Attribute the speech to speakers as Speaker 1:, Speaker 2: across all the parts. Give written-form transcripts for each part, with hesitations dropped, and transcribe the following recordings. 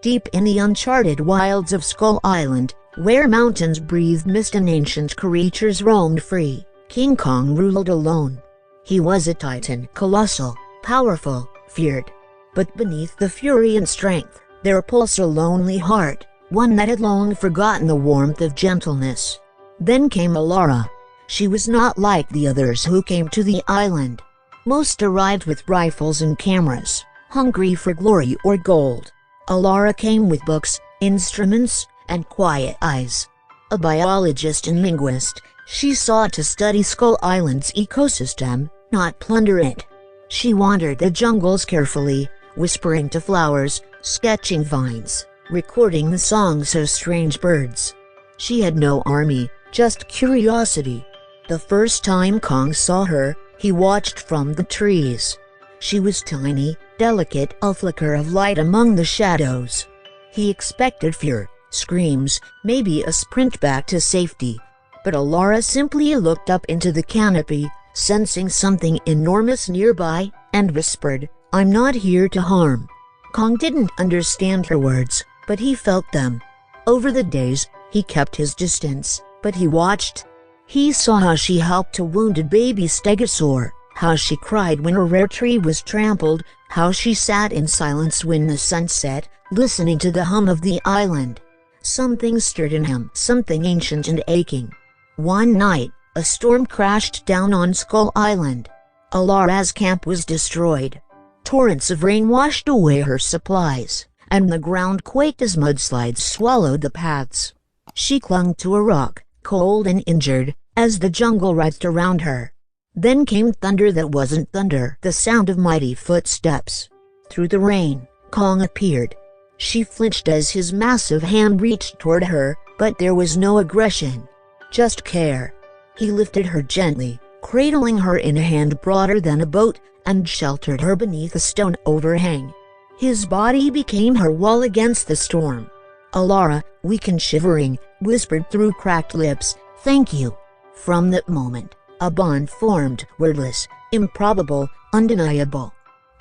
Speaker 1: Deep in the uncharted wilds of Skull Island, where mountains breathed mist and ancient creatures roamed free, King Kong ruled alone. He was a titan, colossal, powerful, feared. But beneath the fury and strength, there pulsed a lonely heart, one that had long forgotten the warmth of gentleness. Then came Alara. She was not like the others who came to the island. Most arrived with rifles and cameras, hungry for glory or gold. Alara came with books, instruments, and quiet eyes. A biologist and linguist, she sought to study Skull Island's ecosystem, not plunder it. She wandered the jungles carefully, whispering to flowers, sketching vines, recording the songs of strange birds. She had no army, just curiosity. The first time Kong saw her, he watched from the trees. She was tiny, delicate, a flicker of light among the shadows. He expected fear, screams, maybe a sprint back to safety. But Alara simply looked up into the canopy, sensing something enormous nearby, and whispered, "I'm not here to harm." Kong didn't understand her words, but he felt them. Over the days, he kept his distance, but he watched. He saw how she helped a wounded baby stegosaur, how she cried when a rare tree was trampled, how she sat in silence when the sun set, listening to the hum of the island. Something stirred in him, something ancient and aching. One night, a storm crashed down on Skull Island. Alara's camp was destroyed. Torrents of rain washed away her supplies, and the ground quaked as mudslides swallowed the paths. She clung to a rock, cold and injured, as the jungle writhed around her. Then came thunder that wasn't thunder, the sound of mighty footsteps. Through the rain, Kong appeared. She flinched as his massive hand reached toward her, but there was no aggression, just care. He lifted her gently, cradling her in a hand broader than a boat, and sheltered her beneath a stone overhang. His body became her wall against the storm. Alara, weak and shivering, whispered through cracked lips, "Thank you." From that moment, a bond formed, wordless, improbable, undeniable.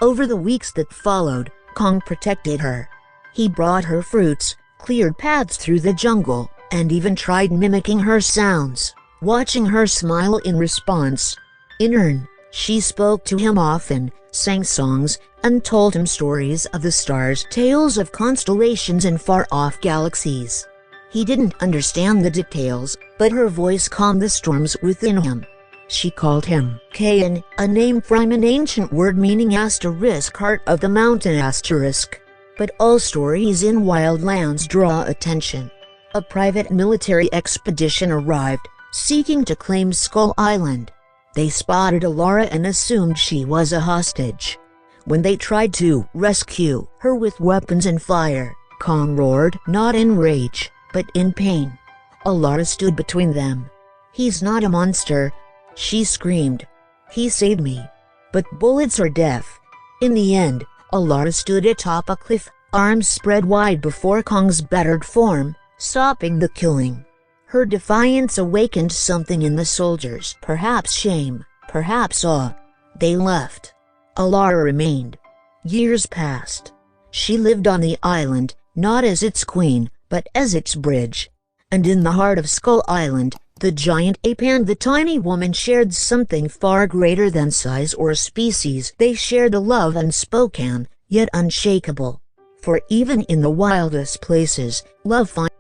Speaker 1: Over the weeks that followed, Kong protected her. He brought her fruits, cleared paths through the jungle, and even tried mimicking her sounds, watching her smile in response. In turn, she spoke to him often, sang songs, and told him stories of the stars, tales of constellations and far-off galaxies. He didn't understand the details, but her voice calmed the storms within him. She called him Kain, a name from an ancient word meaning asterisk, heart of the mountain asterisk. But all stories in wild lands draw attention. A private military expedition arrived, seeking to claim Skull Island. They spotted Alara and assumed she was a hostage. When they tried to rescue her with weapons and fire, Kong roared, not in rage, but in pain. Alara stood between them. "He's not a monster," she screamed. "He saved me." But bullets are deaf. In the end, Alara stood atop a cliff, arms spread wide before Kong's battered form, stopping the killing. Her defiance awakened something in the soldiers, perhaps shame, perhaps awe. They left. Alara remained. Years passed. She lived on the island, not as its queen, but as its bridge. And in the heart of Skull Island, the giant ape and the tiny woman shared something far greater than size or species. They shared a love unspoken, yet unshakable. For even in the wildest places, love finds